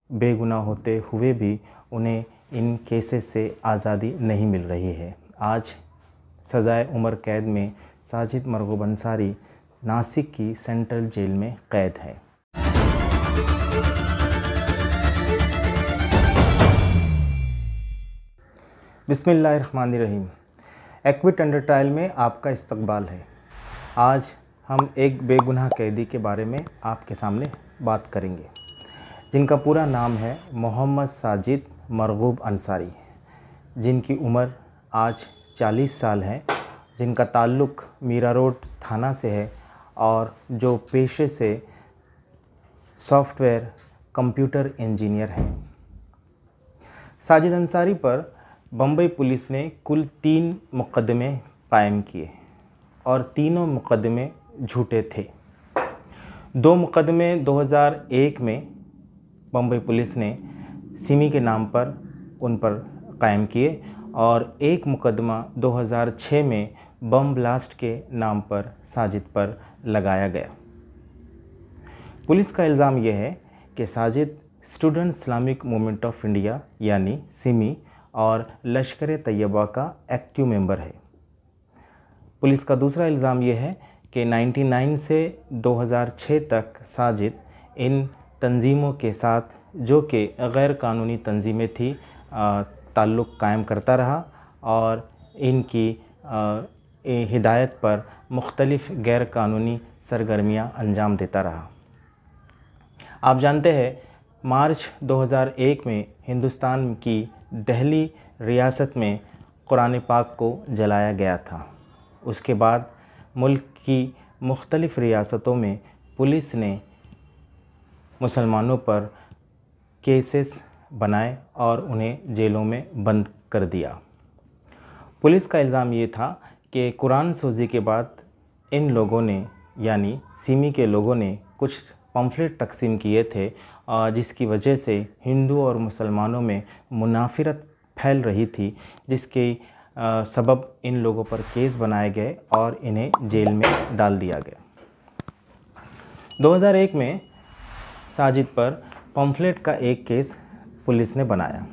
बेगुनाह होते हुए भी उन्हें इन केसेस से आज़ादी नहीं मिल रही है। आज सज़ाए उम्र कैद में साजिद मरगूब अंसारी नासिक की सेंट्रल जेल में कैद है। बिस्मिल्लाहिर्रहमानिर्रहीम। एक्विट अंडर ट्रायल में आपका इस्तकबाल है। आज हम एक बेगुनाह कैदी के बारे में आपके सामने बात करेंगे, जिनका पूरा नाम है मोहम्मद साजिद मरगूब अंसारी, जिनकी उम्र आज 40 साल है, जिनका ताल्लुक़ मीरा रोड थाना से है और जो पेशे से सॉफ्टवेयर कंप्यूटर इंजीनियर है। साजिद अंसारी पर बम्बई पुलिस ने कुल 3 मुकदमे कायम किए और तीनों मुकदमे झूठे थे। 2 मुकदमे 2001 में बम्बई पुलिस ने सिमी के नाम पर उन पर कायम किए और एक मुकदमा 2006 में बम ब्लास्ट के नाम पर साजिद पर लगाया गया। पुलिस का इल्ज़ाम यह है कि Sajid student Islamic movement of India यानी सिमी और लश्कर तैयबा का एक्टिव मेंबर है। पुलिस का दूसरा इल्ज़ाम यह है कि 99 से 2006 तक साजिद इन तंजीमों के साथ, जो कि गैर कानूनी तंजीमें थी, ताल्लुक़ कायम करता रहा और इनकी हिदायत पर मुख्तलिफ़ गैर कानूनी सरगर्मियाँ अंजाम देता रहा। आप जानते हैं, मार्च 2001 में हिंदुस्तान की दिल्ली रियासत में कुरान पाक को जलाया गया था। उसके बाद मुल्क की मुख्तलिफ़ रियासतों में पुलिस ने मुसलमानों पर केसेस बनाए और उन्हें जेलों में बंद कर दिया। पुलिस का इल्ज़ाम ये था कि कुरान सोज़ी के बाद इन लोगों ने यानी सिमी के लोगों ने कुछ पम्फलेट तकसीम किए थे, जिसकी वजह से हिंदू और मुसलमानों में मुनाफिरत फैल रही थी, जिसके सबब इन लोगों पर केस बनाए गए और इन्हें जेल में डाल दिया गया। 2001 में साजिद पर पम्फलेट का एक केस पुलिस ने बनाया।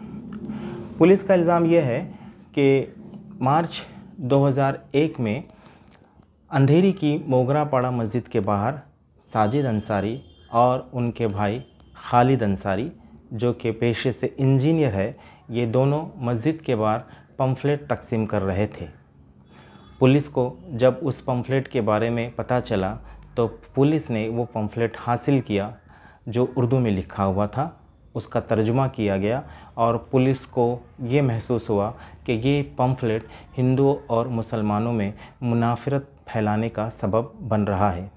पुलिस का इल्ज़ाम यह है कि मार्च 2001 में अंधेरी की मोगरापाड़ा मस्जिद के बाहर साजिद अंसारी और उनके भाई खालिद अंसारी, जो कि पेशे से इंजीनियर है, ये दोनों मस्जिद के बाहर पम्फलेट तकसीम कर रहे थे। पुलिस को जब उस पम्फलेट के बारे में पता चला तो पुलिस ने वो पम्फलेट हासिल किया, जो उर्दू में लिखा हुआ था, उसका तर्जुमा किया गया और पुलिस को ये महसूस हुआ कि ये पम्फलेट हिंदुओं और मुसलमानों में मुनाफिरत फैलाने का सबब बन रहा है।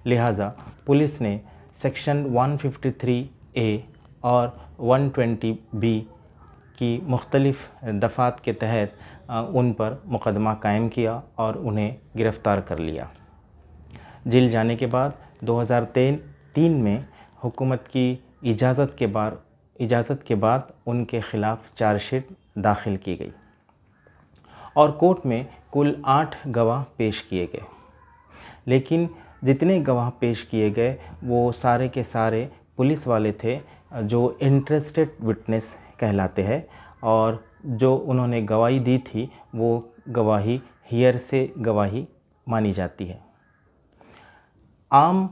लिहाजा पुलिस ने सेक्शन 153A और 120B की मुख्तलिफ़ दफ़ात के तहत उन पर मुकदमा कायम किया और उन्हें गिरफ़्तार कर लिया। जेल जाने के बाद 2003 में हुकूमत की इजाज़त के बाद उनके ख़िलाफ़ चार्जशीट दाखिल की गई और कोर्ट में कुल 8 गवाह पेश किए गए। लेकिन जितने गवाह पेश किए गए वो सारे के सारे पुलिस वाले थे, जो इंटरेस्टेड विटनेस कहलाते हैं, और जो उन्होंने गवाही दी थी वो गवाही हियरसे गवाही मानी जाती है। आम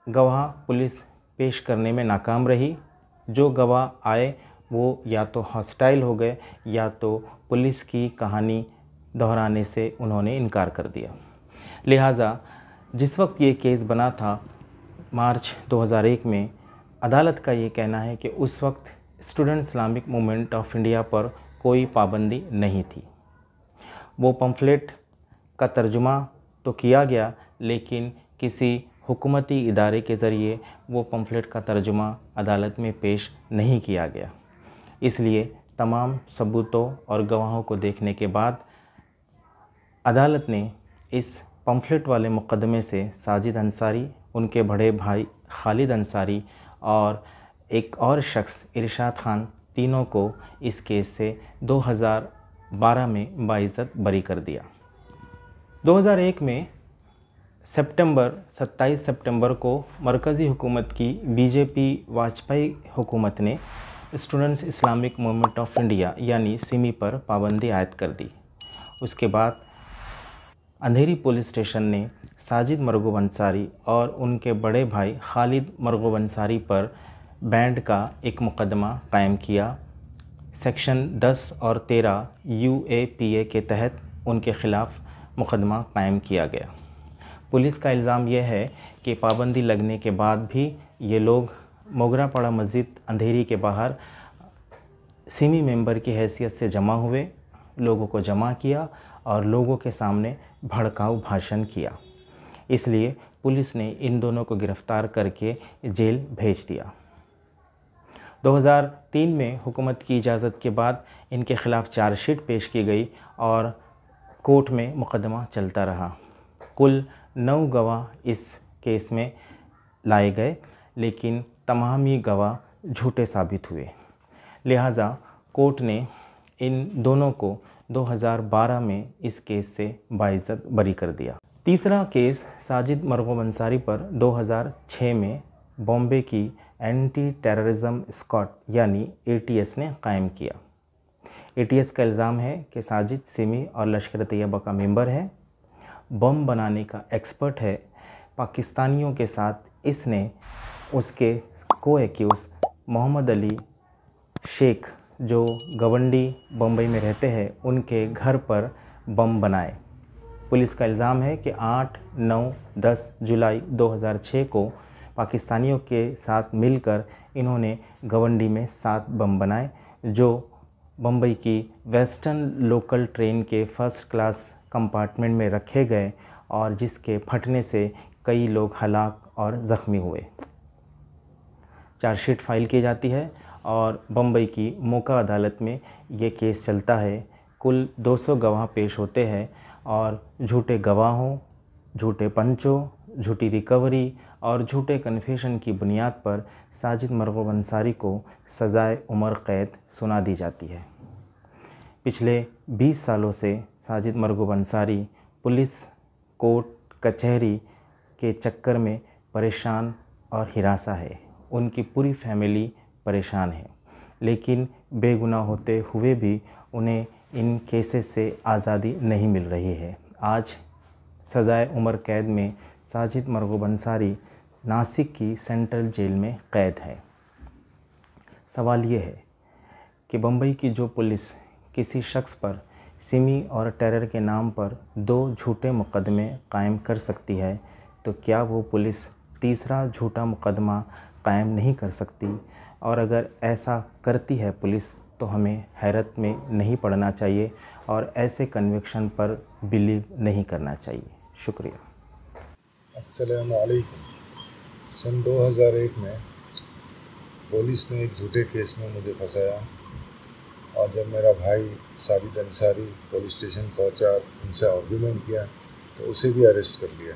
गवाह पुलिस पेश करने में नाकाम रही। जो गवाह आए वो या तो हॉस्टाइल हो गए या तो पुलिस की कहानी दोहराने से उन्होंने इनकार कर दिया। लिहाजा जिस वक्त ये केस बना था मार्च 2001 में, अदालत का ये कहना है कि उस वक्त student Islamic movement of India पर कोई पाबंदी नहीं थी। वो पम्फलेट का तर्जुमा तो किया गया, लेकिन किसी हुकूमती इदारे के ज़रिए वो पम्फलेट का तर्जुमा अदालत में पेश नहीं किया गया। इसलिए तमाम सबूतों और गवाहों को देखने के बाद अदालत ने इस पम्फलेट वाले मुकदमे से साजिद अंसारी, उनके बड़े भाई खालिद अंसारी और एक और शख्स इरशाद ख़ान, तीनों को इस केस से 2012 में बाइज़्ज़त बरी कर दिया। 2001 में 27 सितंबर को मरकज़ी हुकूमत की बीजेपी वाजपेयी हुकूमत ने students Islamic movement of India यानी सिमी पर पाबंदी आयद कर दी। उसके बाद अंधेरी पुलिस स्टेशन ने साजिद मरगूब अंसारी और उनके बड़े भाई खालिद मरगूब अंसारी पर बैंड का एक मुकदमा कायम किया। सेक्शन 10 और 13 UAPA के तहत उनके ख़िलाफ़ मुकदमा कायम किया गया। पुलिस का इल्ज़ाम यह है कि पाबंदी लगने के बाद भी ये लोग मोगरापाड़ा मस्जिद अंधेरी के बाहर सिमी मेंबर की हैसियत से जमा हुए, लोगों को जमा किया और लोगों के सामने भड़काऊ भाषण किया। इसलिए पुलिस ने इन दोनों को गिरफ़्तार करके जेल भेज दिया। 2003 में हुकूमत की इजाज़त के बाद इनके ख़िलाफ़ चार्जशीट पेश की गई और कोर्ट में मुकदमा चलता रहा। कुल 9 गवाह इस केस में लाए गए, लेकिन तमाम ही गवाह झूठे साबित हुए। लिहाजा कोर्ट ने इन दोनों को 2012 में इस केस से बाइज्जत बरी कर दिया। तीसरा केस साजिद मरगूब अंसारी पर 2006 में बॉम्बे की एंटी टेररिज्म स्क्वाड यानी ATS ने कायम किया। ATS का इल्ज़ाम है कि साजिद सिमी और लश्कर तैयबा का मेंबर है, बम बनाने का एक्सपर्ट है। पाकिस्तानियों के साथ इसने उसके को-एक्यूज़ मोहम्मद अली शेख जो गवंडी बम्बई में रहते हैं उनके घर पर बम बनाए। पुलिस का इल्ज़ाम है कि 8, 9, 10 जुलाई 2006 को पाकिस्तानियों के साथ मिलकर इन्होंने गवंडी में 7 बम बनाए, जो बम्बई की वेस्टर्न लोकल ट्रेन के फर्स्ट क्लास कंपार्टमेंट में रखे गए और जिसके फटने से कई लोग हलाक और ज़ख्मी हुए। चार्जशीट फाइल की जाती है और बम्बई की मोका अदालत में ये केस चलता है। कुल 200 गवाह पेश होते हैं और झूठे गवाहों, झूठे पंचों, झूठी रिकवरी और झूठे कन्फेशन की बुनियाद पर साजिद मरगूब अंसारी को सज़ाए उम्र कैद सुना दी जाती है। पिछले 20 सालों से साजिद मरगूब अंसारी पुलिस, कोर्ट, कचहरी के चक्कर में परेशान और हिरासा है। उनकी पूरी फैमिली परेशान है, लेकिन बेगुनाह होते हुए भी उन्हें इन केसेस से आज़ादी नहीं मिल रही है। आज सज़ाए उम्र कैद में साजिद मरगूब अंसारी नासिक की सेंट्रल जेल में कैद है। सवाल ये है कि बम्बई की जो पुलिस किसी शख्स पर सिमी और टेरर के नाम पर 2 झूठे मुकदमे कायम कर सकती है, तो क्या वो पुलिस तीसरा झूठा मुकदमा कायम नहीं कर सकती? और अगर ऐसा करती है पुलिस तो हमें हैरत में नहीं पड़ना चाहिए और ऐसे कन्विक्शन पर बिलीव नहीं करना चाहिए। शुक्रिया। अस्सलाम वालेकुम। सन 2001 में पुलिस ने एक झूठे केस में मुझे फंसाया और जब मेरा भाई साजिद अंसारी पुलिस स्टेशन पहुंचा, उनसे आर्गूमेंट किया तो उसे भी अरेस्ट कर लिया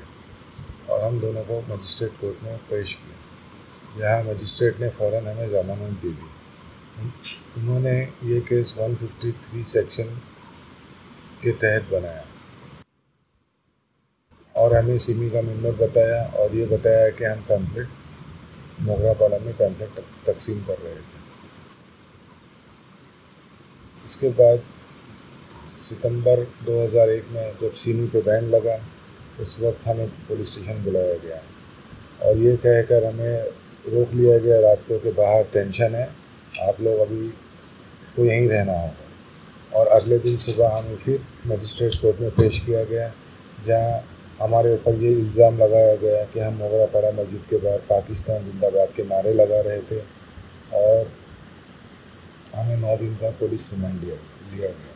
और हम दोनों को मजिस्ट्रेट कोर्ट में पेश किया, जहां मजिस्ट्रेट ने फ़ौरन हमें ज़मानत दे दी। उन्होंने ये केस 153 सेक्शन के तहत बनाया और हमें सिमी का मेंबर बताया और ये बताया कि हम पैम्फलेट मोगरापाड़ा में पैम्फलेट तकसीम कर रहे थे। इसके बाद सितंबर 2001 में जब सिमी पे बैन लगा, उस वक्त हमें पुलिस स्टेशन बुलाया गया और ये कहकर हमें रोक लिया गया, रात को के बाहर टेंशन है, आप लोग अभी तो यहीं रहना होगा। और अगले दिन सुबह हमें फिर मजिस्ट्रेट कोर्ट में पेश किया गया, जहां हमारे ऊपर ये इल्ज़ाम लगाया गया कि हम मोगरापाड़ा मस्जिद के बाहर पाकिस्तान जिंदाबाद के नारे लगा रहे थे और हमें 9 दिन का पुलिस रिमांड लिया गया।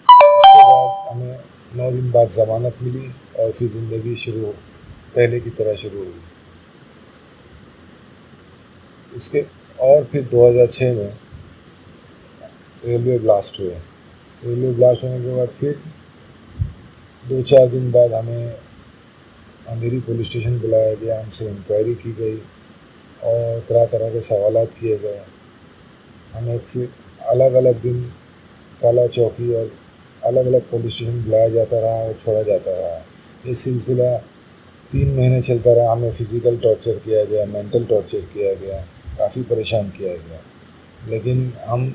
उसके बाद हमें 9 दिन बाद ज़मानत मिली और फिर ज़िंदगी पहले की तरह शुरू हुई। इसके और फिर 2006 में रेलवे ब्लास्ट हुए। रेलवे ब्लास्ट होने के बाद फिर 2-4 दिन बाद हमें अंधेरी पुलिस स्टेशन बुलाया गया, हमसे इंक्वायरी की गई और तरह तरह के सवालात किए गए। हमें फिर अलग अलग दिन काला चौकी और अलग अलग पुलिस स्टेशन बुलाया जाता रहा और छोड़ा जाता रहा ये सिलसिला 3 महीने चलता रहा। हमें फ़िज़िकल टॉर्चर किया गया, मेंटल टॉर्चर किया गया, काफ़ी परेशान किया गया, लेकिन हम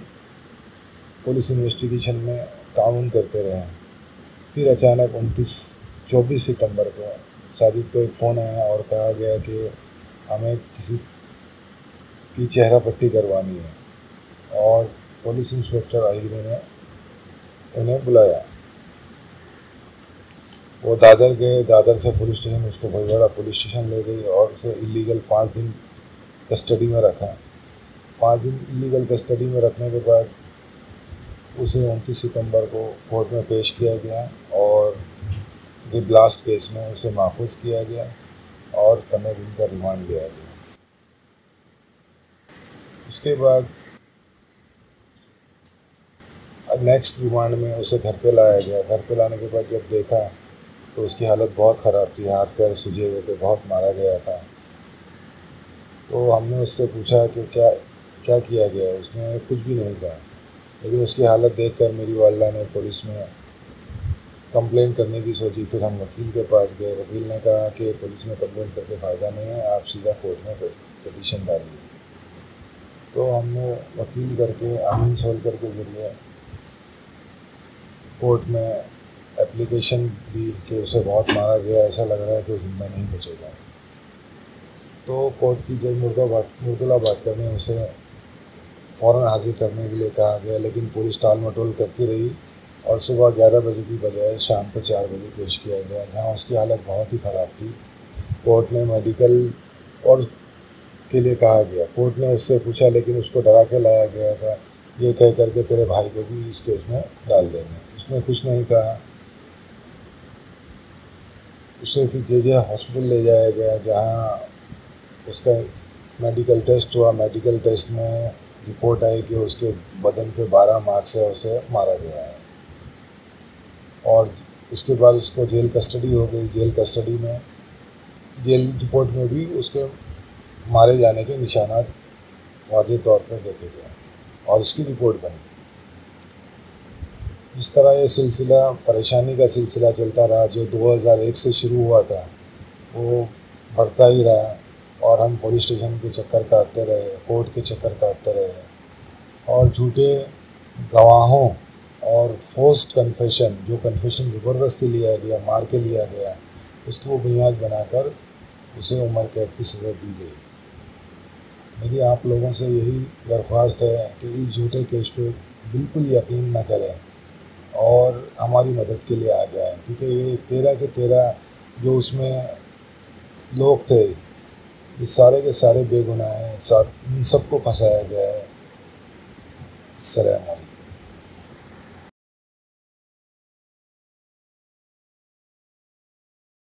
पुलिस इन्वेस्टिगेशन में ताउन करते रहे। फिर अचानक 24 सितंबर को साजिद को एक फ़ोन आया और कहा गया कि हमें किसी की चेहरा पट्टी करवानी है और पुलिस इंस्पेक्टर आहिर ने उन्हें बुलाया। वो दादर गए, दादर से पुलिस स्टेशन, उसको भीलवाड़ा पुलिस स्टेशन ले गई और उसे इलीगल 5 दिन कस्टडी में रखा। 5 दिन इलीगल कस्टडी में रखने के बाद उसे 29 सितंबर को कोर्ट में पेश किया गया और ब्लास्ट केस में उसे महफूज किया गया और 15 दिन का रिमांड लिया गया। उसके बाद नेक्स्ट रिमांड में उसे घर पे लाया गया। घर पे लाने के बाद जब देखा तो उसकी हालत बहुत ख़राब थी, हाथ पैर सूजे हुए थे, बहुत मारा गया था। तो हमने उससे पूछा कि क्या किया गया। उसने कुछ भी नहीं कहा, लेकिन उसकी हालत देखकर मेरी वालिदा ने पुलिस में कंप्लेंट करने की सोची। फिर हम वकील के पास गए। वकील ने कहा कि पुलिस में कंप्लेंट करके फ़ायदा नहीं है, आप सीधा कोर्ट में पिटीशन डालिए। तो हमने वकील करके अमीन सोलकर के ज़रिए कोर्ट में एप्लीकेशन दी कि उसे बहुत मारा गया, ऐसा लग रहा है कि वो जिंदा नहीं बचेगा। तो कोर्ट की जज मुर्तुलाबाद ने उसे फ़ौरन हाजिर करने के लिए कहा गया, लेकिन पुलिस टाल मटोल करती रही और सुबह 11 बजे की बजाय शाम को 4 बजे पेश किया गया, जहां उसकी हालत बहुत ही ख़राब थी। कोर्ट ने मेडिकल और के लिए कहा गया। कोर्ट ने उससे पूछा, लेकिन उसको डरा के लाया गया था, ये कह करके तेरे भाई को भी इस केस में डाल देंगे। उसने कुछ नहीं कहा। उसे फिर जे हॉस्पिटल ले जाया गया, जहाँ उसका मेडिकल टेस्ट हुआ। मेडिकल टेस्ट में रिपोर्ट आई कि उसके बदन पे 12 मार्क से उसे मारा गया है और उसके बाद उसको जेल कस्टडी हो गई। जेल रिपोर्ट में भी उसके मारे जाने के निशानात वाज़ेह तौर पर देखे गए और उसकी रिपोर्ट बनी। इस तरह ये सिलसिला, परेशानी का सिलसिला चलता रहा, जो 2001 से शुरू हुआ था वो बढ़ता ही रहा और हम पुलिस स्टेशन के चक्कर काटते रहे, कोर्ट के चक्कर काटते रहे और झूठे गवाहों और फोर्स्ड कन्फेशन, जो कन्फेशन ज़बरदस्ती लिया गया, मार के लिया गया, उसकी वो बुनियाद बनाकर उसे उम्र कैद की सज़ा दी गई। मेरी आप लोगों से यही दरख्वास्त है कि इस झूठे केस पे बिल्कुल यकीन न करें और हमारी मदद के लिए आ जाएं, क्योंकि ये 13 के 13 जो उसमें लोग थे, ये सारे के सारे बेगुनाह हैं। इन सबको फंसाया गया है। अस्सलाम वालेकुम।